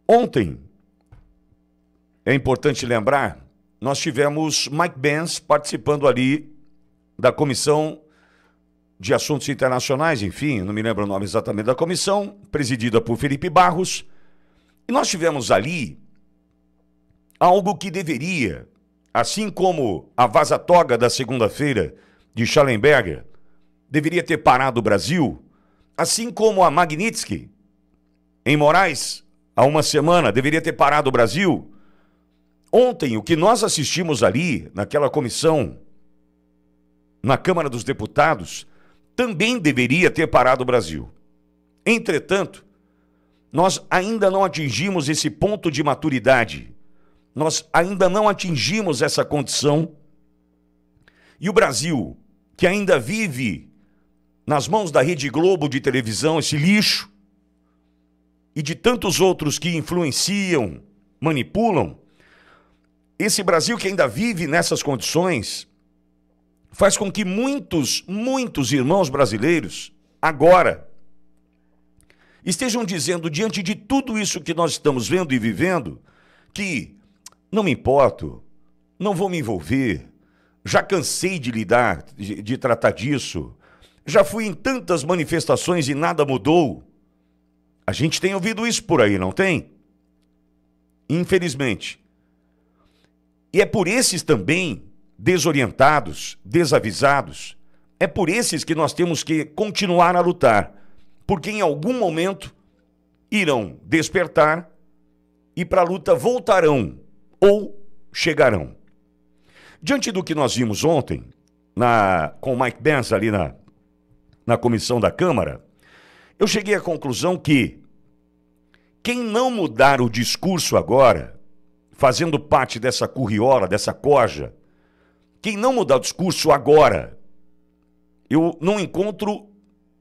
Ontem, é importante lembrar, nós tivemos Mike Pence participando ali da Comissão de Assuntos Internacionais, enfim, não me lembro o nome exatamente da comissão, presidida por Felipe Barros, e nós tivemos ali algo que deveria, assim como a vaza-toga da segunda-feira de Schallenberger deveria ter parado o Brasil, assim como a Magnitsky, em Moraes, há uma semana, deveria ter parado o Brasil. Ontem, o que nós assistimos ali, naquela comissão, na Câmara dos Deputados, também deveria ter parado o Brasil. Entretanto, nós ainda não atingimos esse ponto de maturidade. Nós ainda não atingimos essa condição. E o Brasil, que ainda vive nas mãos da Rede Globo de televisão, esse lixo, e de tantos outros que influenciam, manipulam, esse Brasil que ainda vive nessas condições, faz com que muitos irmãos brasileiros, agora, estejam dizendo, diante de tudo isso que nós estamos vendo e vivendo, que não me importo, não vou me envolver, já cansei de lidar, de tratar disso, já fui em tantas manifestações e nada mudou. A gente tem ouvido isso por aí, não tem? Infelizmente. E é por esses também, desorientados, desavisados, é por esses que nós temos que continuar a lutar, porque em algum momento irão despertar e para a luta voltarão ou chegarão. Diante do que nós vimos ontem, com o Mike Pence ali na comissão da Câmara, eu cheguei à conclusão que quem não mudar o discurso agora, fazendo parte dessa curriola, dessa corja, quem não mudar o discurso agora, eu não encontro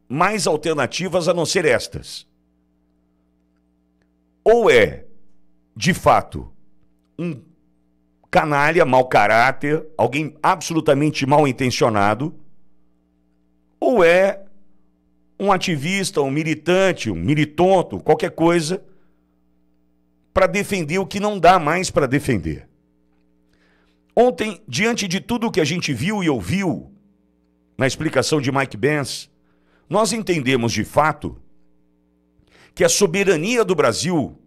mais alternativas a não ser estas. Ou é, de fato, um canalha, mau caráter, alguém absolutamente mal intencionado, ou é um ativista, um militante, um militonto, qualquer coisa, para defender o que não dá mais para defender. Ontem, diante de tudo o que a gente viu e ouviu na explicação de Mike Pence, nós entendemos de fato que a soberania do Brasil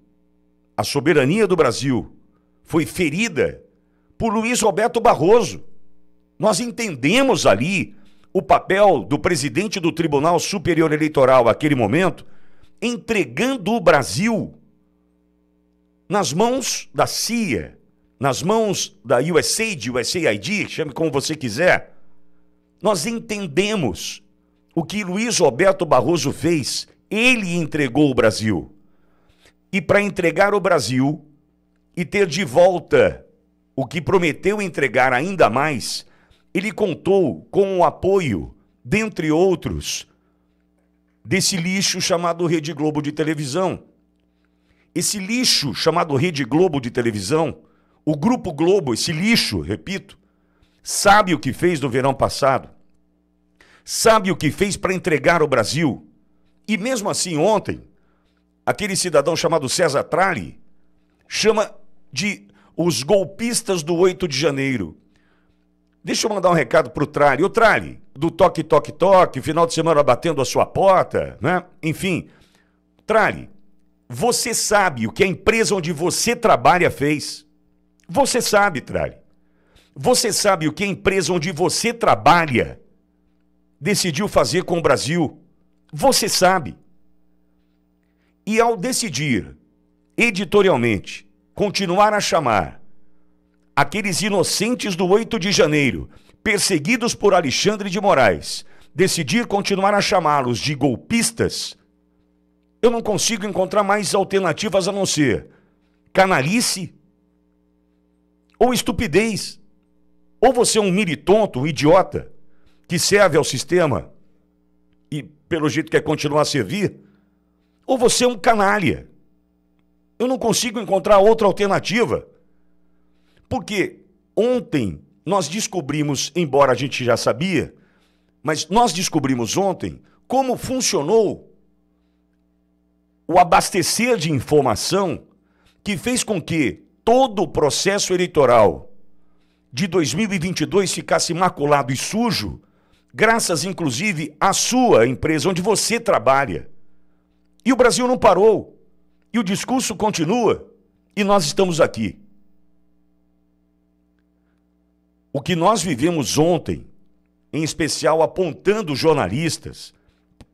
foi ferida por Luiz Roberto Barroso. Nós entendemos ali o papel do presidente do Tribunal Superior Eleitoral naquele momento, entregando o Brasil nas mãos da CIA, nas mãos da USAID, chame como você quiser. Nós entendemos o que Luiz Roberto Barroso fez. Ele entregou o Brasil. E para entregar o Brasil e ter de volta o que prometeu entregar ainda mais, ele contou com o apoio, dentre outros, desse lixo chamado Rede Globo de televisão. Esse lixo chamado Rede Globo de televisão, o Grupo Globo, esse lixo, repito, sabe o que fez no verão passado, sabe o que fez para entregar o Brasil. E mesmo assim, ontem, aquele cidadão chamado César Tralli chama de os golpistas do 8 de janeiro. Deixa eu mandar um recado para o Tralli. O Tralli, do toque, toque, toque, final de semana batendo a sua porta, né? Enfim, Tralli, você sabe o que a empresa onde você trabalha fez. Você sabe, Tralli. Você sabe o que a empresa onde você trabalha decidiu fazer com o Brasil. Você sabe. E ao decidir, editorialmente, continuar a chamar aqueles inocentes do 8 de janeiro, perseguidos por Alexandre de Moraes, decidir continuar a chamá-los de golpistas, eu não consigo encontrar mais alternativas a não ser canalice ou estupidez. Ou você é um militonto, um idiota, que serve ao sistema e, pelo jeito, quer continuar a servir, ou você é um canalha. Eu não consigo encontrar outra alternativa. Porque ontem nós descobrimos, embora a gente já sabia, mas nós descobrimos ontem como funcionou o abastecer de informação que fez com que todo o processo eleitoral de 2022 ficasse maculado e sujo, graças inclusive à sua empresa, onde você trabalha. E o Brasil não parou, e o discurso continua, e nós estamos aqui. O que nós vivemos ontem, em especial apontando jornalistas,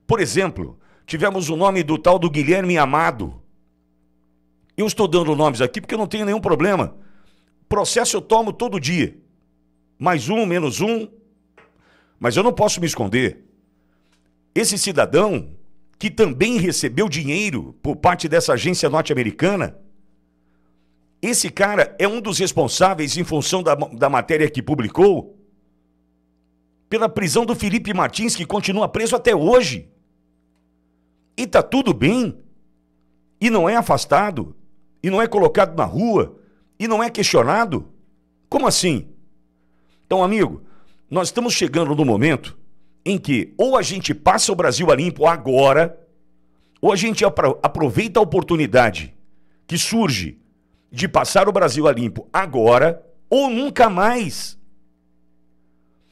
por exemplo, tivemos o nome do tal do Guilherme Amado. Eu estou dando nomes aqui porque eu não tenho nenhum problema. Processo eu tomo todo dia. Mais um, menos um. Mas eu não posso me esconder. Esse cidadão, que também recebeu dinheiro por parte dessa agência norte-americana, esse cara é um dos responsáveis, em função da matéria que publicou, pela prisão do Felipe Martins, que continua preso até hoje. E tá tudo bem. E não é afastado. E não é colocado na rua. E não é questionado. Como assim? Então, amigo, nós estamos chegando no momento em que ou a gente passa o Brasil a limpo agora, ou a gente aproveita a oportunidade que surge de passar o Brasil a limpo agora, ou nunca mais.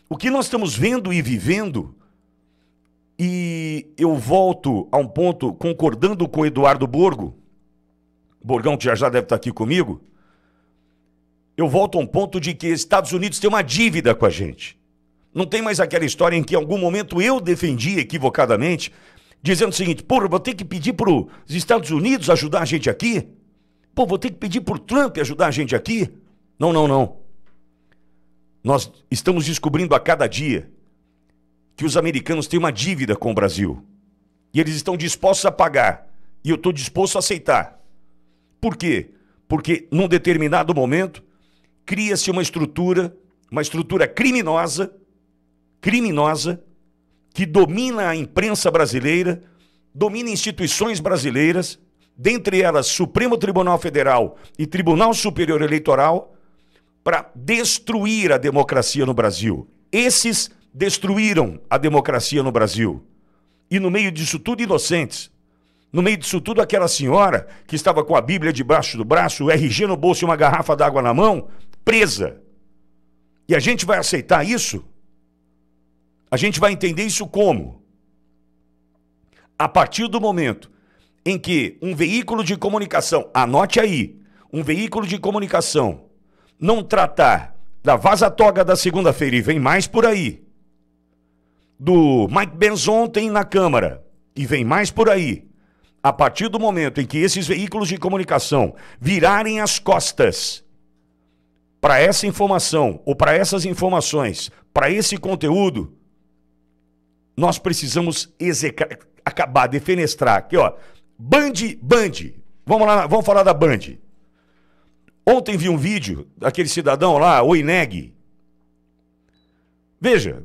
O que nós estamos vendo e vivendo, e eu volto a um ponto concordando com o Eduardo Borgão, que já deve estar aqui comigo, eu volto a um ponto de que Estados Unidos tem uma dívida com a gente. Não tem mais aquela história em que em algum momento eu defendi equivocadamente, dizendo o seguinte: porra, vou ter que pedir para os Estados Unidos ajudar a gente aqui? Pô, vou ter que pedir para o Trump ajudar a gente aqui? Não, não, não. Nós estamos descobrindo a cada dia que os americanos têm uma dívida com o Brasil. E eles estão dispostos a pagar. E eu estou disposto a aceitar. Por quê? Porque num determinado momento cria-se uma estrutura criminosa, que domina a imprensa brasileira, domina instituições brasileiras, dentre elas Supremo Tribunal Federal e Tribunal Superior Eleitoral, para destruir a democracia no Brasil. Esses destruíram a democracia no Brasil. E no meio disso tudo, inocentes. No meio disso tudo, aquela senhora que estava com a Bíblia debaixo do braço, o RG no bolso e uma garrafa d'água na mão, presa. E a gente vai aceitar isso? A gente vai entender isso como? A partir do momento em que um veículo de comunicação, anote aí, um veículo de comunicação não tratar da vaza-toga da segunda-feira, e vem mais por aí, do Mike Benz ontem na Câmara, e vem mais por aí, a partir do momento em que esses veículos de comunicação virarem as costas para essa informação, ou para essas informações, para esse conteúdo, nós precisamos acabar, defenestrar. Aqui, ó, Band. Vamos lá, vamos falar da Band. Ontem vi um vídeo daquele cidadão lá, o Ineg. Veja,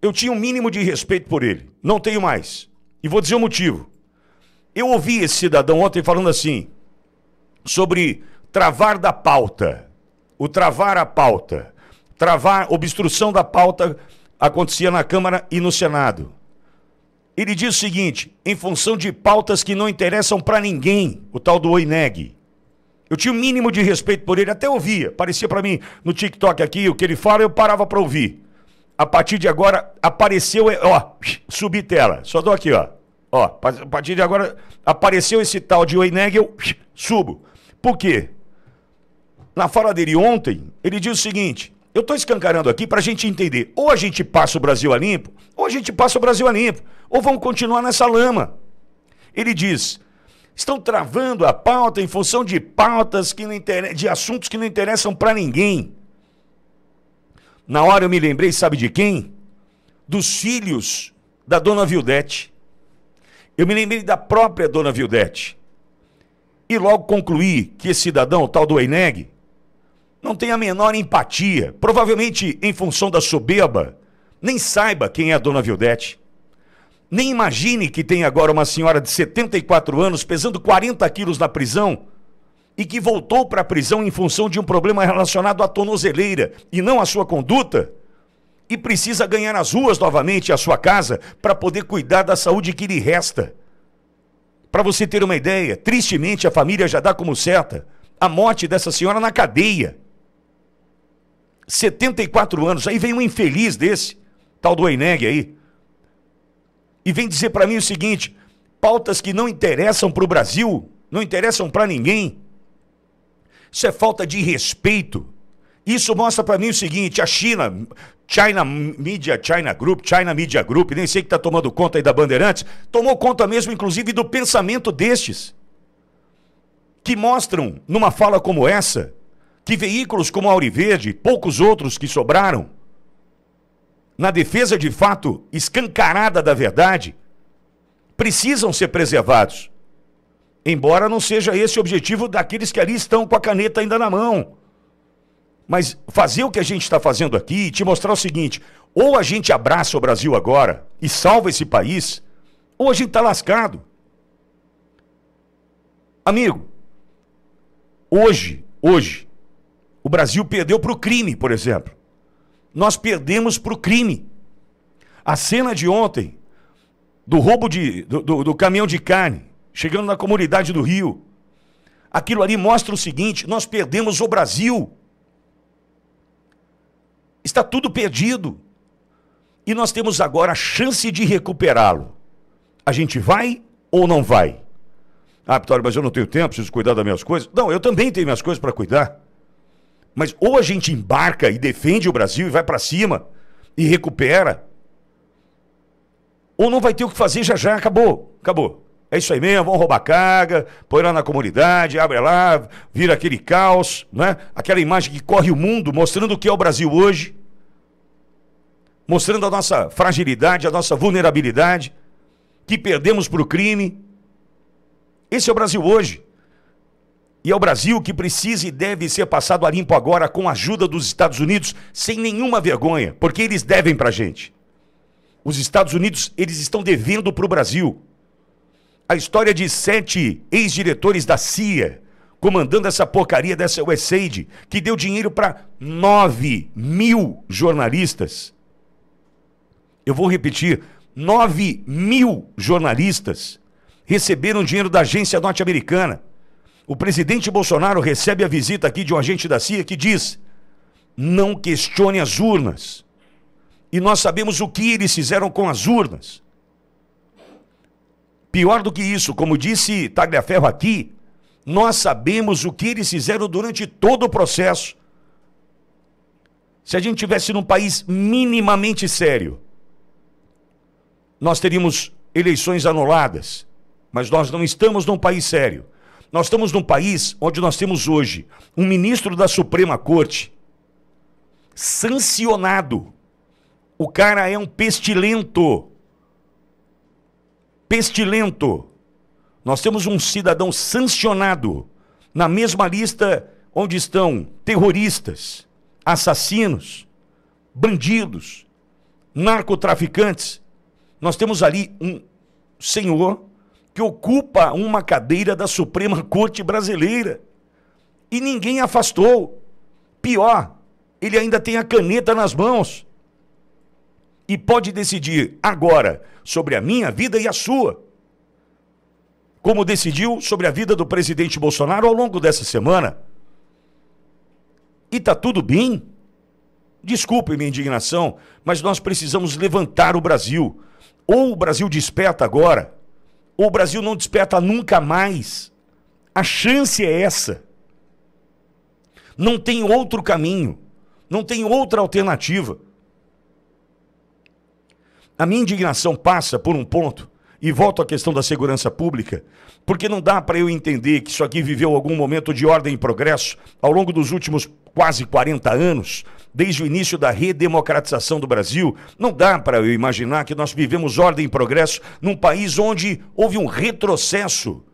eu tinha um mínimo de respeito por ele. Não tenho mais. E vou dizer o motivo. Eu ouvi esse cidadão ontem falando assim, sobre travar da pauta. O travar a pauta. Obstrução da pauta acontecia na Câmara e no Senado. Ele diz o seguinte: em função de pautas que não interessam para ninguém, o tal do Oineg. Eu tinha o mínimo de respeito por ele, até ouvia. Parecia para mim no TikTok aqui, o que ele fala, eu parava para ouvir. A partir de agora, apareceu, ó, subi tela. Só dou aqui, ó. Ó, a partir de agora, apareceu esse tal de Oineg, eu subo. Por quê? Na fala dele ontem, ele diz o seguinte: eu estou escancarando aqui para a gente entender. Ou a gente passa o Brasil a limpo, ou a gente passa o Brasil a limpo. Ou vamos continuar nessa lama. Ele diz: estão travando a pauta em função de pautas que não de assuntos que não interessam para ninguém. Na hora eu me lembrei, sabe de quem? Dos filhos da dona Vildete. Eu me lembrei da própria dona Vildete. E logo concluí que esse cidadão, o tal do Oineg, não tem a menor empatia, provavelmente em função da soberba, nem saiba quem é a dona Vildete. Nem imagine que tem agora uma senhora de 74 anos, pesando 40 quilos na prisão, e que voltou para a prisão em função de um problema relacionado à tornozeleira e não à sua conduta, e precisa ganhar nas ruas novamente a sua casa para poder cuidar da saúde que lhe resta. Para você ter uma ideia, tristemente a família já dá como certa a morte dessa senhora na cadeia. 74 anos, aí vem um infeliz desse, tal do Eineg aí, e vem dizer para mim o seguinte: pautas que não interessam para o Brasil, não interessam para ninguém. Isso é falta de respeito. Isso mostra para mim o seguinte: a China Media Group, nem sei que está tomando conta aí da Bandeirantes, tomou conta mesmo, inclusive, do pensamento destes, que mostram, numa fala como essa, que veículos como a Auriverde, poucos outros que sobraram, na defesa de fato escancarada da verdade, precisam ser preservados. Embora não seja esse o objetivo daqueles que ali estão com a caneta ainda na mão. Mas fazer o que a gente está fazendo aqui e te mostrar o seguinte: ou a gente abraça o Brasil agora e salva esse país, ou a gente está lascado. Amigo, hoje, o Brasil perdeu para o crime, por exemplo. Nós perdemos para o crime. A cena de ontem, do roubo do caminhão de carne, chegando na comunidade do Rio, aquilo ali mostra o seguinte: nós perdemos o Brasil. Está tudo perdido. E nós temos agora a chance de recuperá-lo. A gente vai ou não vai? Ah, Vitório, mas eu não tenho tempo, preciso cuidar das minhas coisas. Não, eu também tenho minhas coisas para cuidar. Mas ou a gente embarca e defende o Brasil e vai para cima e recupera, ou não vai ter o que fazer já, acabou. É isso aí mesmo, vão roubar carga, põe lá na comunidade, abre lá, vira aquele caos, né? Aquela imagem que corre o mundo, mostrando o que é o Brasil hoje, mostrando a nossa fragilidade, a nossa vulnerabilidade, que perdemos para o crime. Esse é o Brasil hoje. E é o Brasil que precisa e deve ser passado a limpo agora com a ajuda dos Estados Unidos, sem nenhuma vergonha, porque eles devem para a gente. Os Estados Unidos, eles estão devendo para o Brasil. A história de 7 ex-diretores da CIA, comandando essa porcaria dessa USAID, que deu dinheiro para 9.000 jornalistas. Eu vou repetir, 9.000 jornalistas receberam dinheiro da agência norte-americana. O presidente Bolsonaro recebe a visita aqui de um agente da CIA que diz: não questione as urnas. E nós sabemos o que eles fizeram com as urnas. Pior do que isso, como disse Tagliaferro aqui, nós sabemos o que eles fizeram durante todo o processo. Se a gente tivesse num país minimamente sério, nós teríamos eleições anuladas. Mas nós não estamos num país sério. Nós estamos num país onde nós temos hoje um ministro da Suprema Corte sancionado. O cara é um pestilento. Pestilento. Nós temos um cidadão sancionado na mesma lista onde estão terroristas, assassinos, bandidos, narcotraficantes. Nós temos ali um senhor que ocupa uma cadeira da Suprema Corte brasileira e ninguém afastou. Pior, ele ainda tem a caneta nas mãos e pode decidir agora sobre a minha vida e a sua, como decidiu sobre a vida do presidente Bolsonaro ao longo dessa semana. E tá tudo bem. Desculpe minha indignação, mas nós precisamos levantar o Brasil. Ou o Brasil desperta agora, ou o Brasil não desperta nunca mais. A chance é essa. Não tem outro caminho, não tem outra alternativa. A minha indignação passa por um ponto, e volto à questão da segurança pública, porque não dá para eu entender que isso aqui viveu algum momento de ordem e progresso ao longo dos últimos quase 40 anos, desde o início da redemocratização do Brasil. Não dá para eu imaginar que nós vivemos ordem e progresso num país onde houve um retrocesso,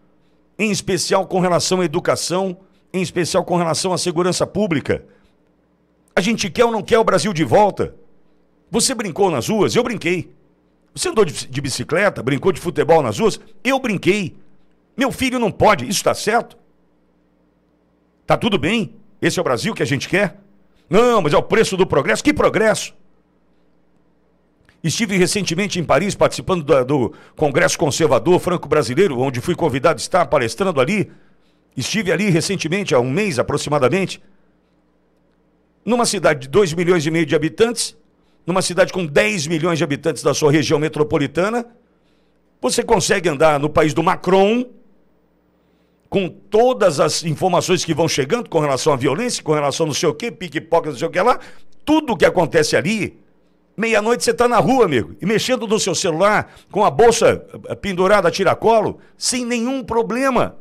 em especial com relação à educação, em especial com relação à segurança pública. A gente quer ou não quer o Brasil de volta? Você brincou nas ruas? Eu brinquei. Você andou de bicicleta, brincou de futebol nas ruas? Eu brinquei. Meu filho não pode. Isso está certo? Está tudo bem? Esse é o Brasil que a gente quer? Não, mas é o preço do progresso. Que progresso? Estive recentemente em Paris participando do Congresso Conservador Franco-Brasileiro, onde fui convidado a estar palestrando ali. Estive ali recentemente, há um mês aproximadamente, numa cidade de 2,5 milhões de habitantes, numa cidade com 10 milhões de habitantes da sua região metropolitana. Você consegue andar no país do Macron, com todas as informações que vão chegando com relação à violência, com relação a não sei o quê, pique-poca, não sei o que lá, tudo o que acontece ali, meia-noite você está na rua, amigo, e mexendo no seu celular, com a bolsa pendurada a tiracolo, sem nenhum problema.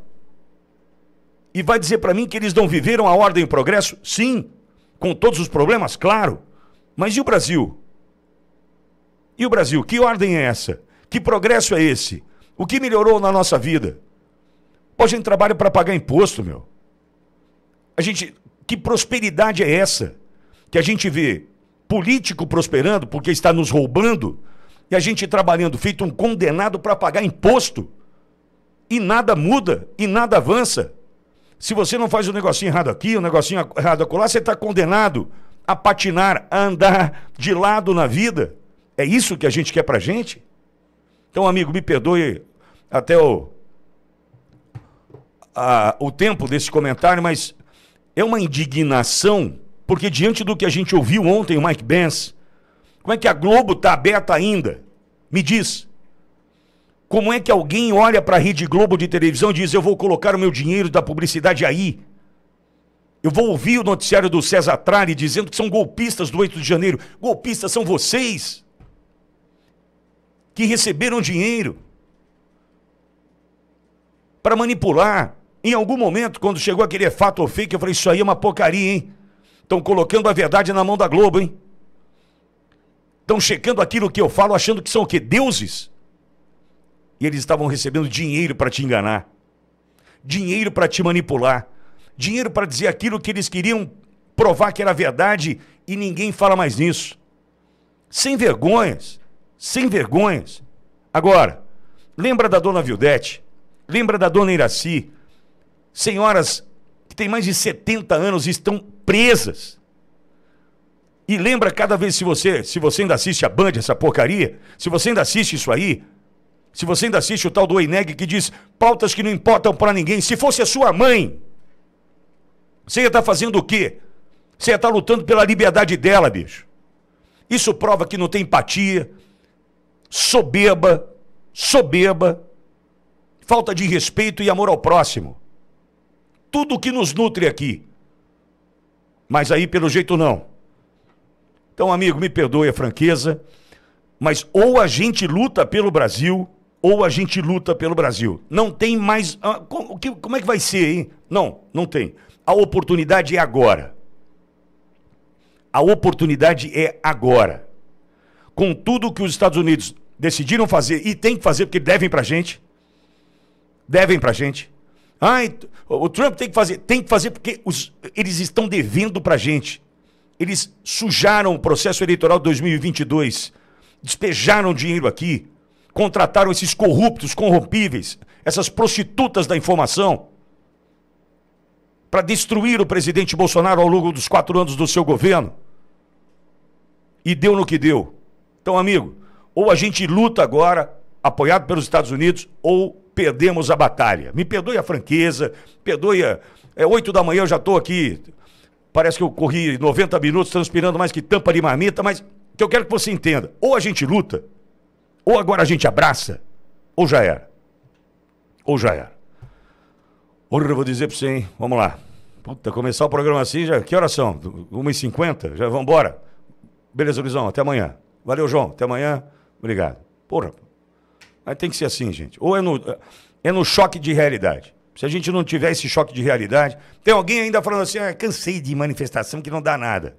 E vai dizer para mim que eles não viveram a ordem e o progresso? Sim, com todos os problemas, claro. Mas e o Brasil? E o Brasil? Que ordem é essa? Que progresso é esse? O que melhorou na nossa vida? Pô, a gente trabalha para pagar imposto, meu. Que prosperidade é essa? Que a gente vê político prosperando porque está nos roubando e a gente trabalhando feito um condenado para pagar imposto. E nada muda, e nada avança. Se você não faz um negocinho errado aqui, um negocinho errado acolá, você está condenado a patinar, a andar de lado na vida. É isso que a gente quer pra gente? Então, amigo, me perdoe até o tempo desse comentário, mas é uma indignação, porque diante do que a gente ouviu ontem, o Mike Pence, como é que a Globo está aberta ainda? Me diz. Como é que alguém olha para a Rede Globo de televisão e diz, eu vou colocar o meu dinheiro da publicidade aí? Eu vou ouvir o noticiário do César Tralli dizendo que são golpistas do 8 de janeiro. Golpistas são vocês que receberam dinheiro para manipular. Em algum momento, quando chegou aquele fato ou fake, eu falei, isso aí é uma porcaria, hein? Estão colocando a verdade na mão da Globo, hein? Estão checando aquilo que eu falo, achando que são o quê? Deuses? E eles estavam recebendo dinheiro para te enganar. Dinheiro para te manipular. Dinheiro para dizer aquilo que eles queriam provar que era verdade e ninguém fala mais nisso. Sem vergonhas. Sem vergonhas. Agora, lembra da dona Vildete? Lembra da dona Iraci? Senhoras que têm mais de 70 anos e estão presas. E lembra cada vez, se você ainda assiste a Band, essa porcaria, se você ainda assiste isso aí, se você ainda assiste o tal do Eineg que diz pautas que não importam para ninguém, se fosse a sua mãe, você ia estar fazendo o quê? Você ia estar lutando pela liberdade dela, bicho. Isso prova que não tem empatia, soberba, falta de respeito e amor ao próximo. Tudo o que nos nutre aqui. Mas aí, pelo jeito, não. Então, amigo, me perdoe a franqueza, mas ou a gente luta pelo Brasil, ou a gente luta pelo Brasil. Não tem mais... Como é que vai ser, hein? Não tem. A oportunidade é agora. A oportunidade é agora. Com tudo que os Estados Unidos decidiram fazer, e tem que fazer porque devem pra gente. Devem pra gente. O Trump tem que fazer porque eles estão devendo pra gente. Eles sujaram o processo eleitoral de 2022, despejaram dinheiro aqui, contrataram esses corruptos, corrompíveis, essas prostitutas da informação, para destruir o presidente Bolsonaro ao longo dos 4 anos do seu governo. E deu no que deu. Então, amigo, ou a gente luta agora, apoiado pelos Estados Unidos, ou perdemos a batalha. Me perdoe a franqueza, perdoe 8 da manhã eu já estou aqui, parece que eu corri 90 minutos transpirando mais que tampa de marmita, mas que eu quero que você entenda, ou a gente luta, ou agora a gente abraça, ou já era. Ou já era. Porra, eu vou dizer pra você, hein? Vamos lá. Puta, começar o programa assim, já, que horas são? 1h50? Já vamos embora? Beleza, Luizão, até amanhã. Valeu, João, até amanhã. Obrigado. Porra, mas tem que ser assim, gente. Ou é no choque de realidade. Se a gente não tiver esse choque de realidade... Tem alguém ainda falando assim, cansei de manifestação que não dá nada.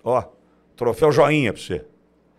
Ó, troféu joinha pra você.